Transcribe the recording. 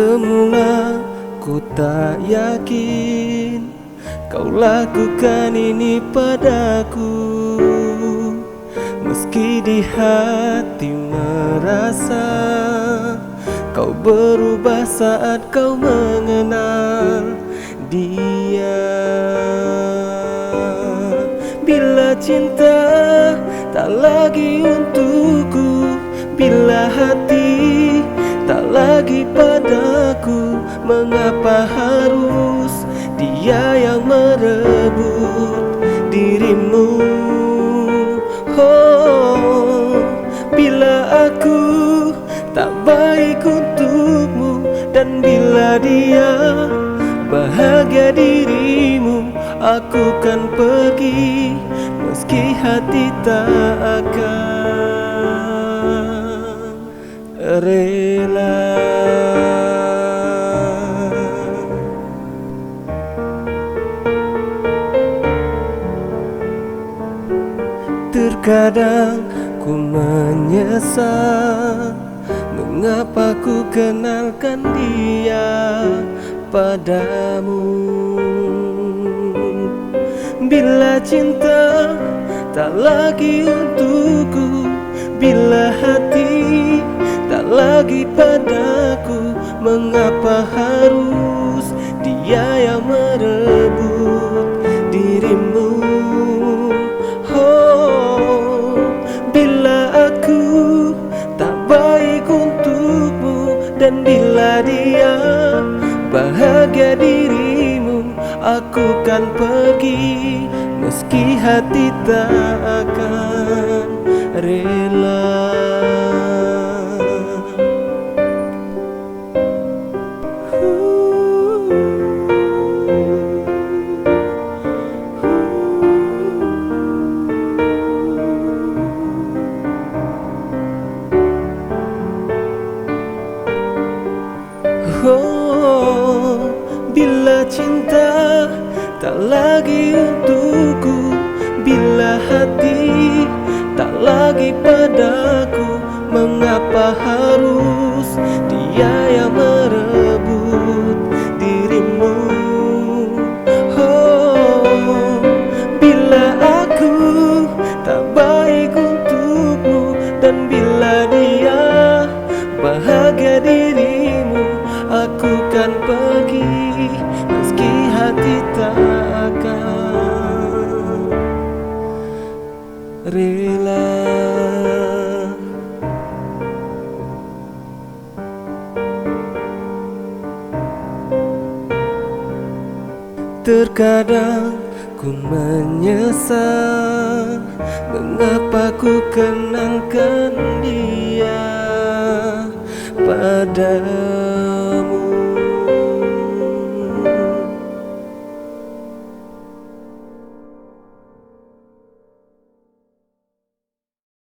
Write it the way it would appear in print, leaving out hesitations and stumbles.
Semula ku tak yakin kau lakukan ini padaku, meski di hati merasa kau berubah saat kau mengenal dia. Bila cinta tak lagi untukku, bila hati tak lagi padaku, mengapa harus dia yang merebut dirimu? Oh, bila aku tak baik untukmu, dan bila dia bahagia dirimu, aku kan pergi meski hati tak akan rela. Terkadang ku menyesal mengapa ku kenalkan dia padamu. Bila cinta tak lagi untukku, bila hati tak lagi padaku, mengapa harus dia yang merebut dirimu? Oh, bila aku tak baik untukmu, dan bila dia bahagia dirimu, aku kan pergi meski hati tak akan rela. Oh, bila cinta tak lagi untukku, bila hati tak lagi padaku, mengapa harus dia yang merebut dirimu? Oh, bila aku tak baik untukmu, dan bila dia bahagia dirimu, aku kan pergi meski hati tak akan rela. Terkadang ku menyesal mengapa ku kenalkan dia padamu.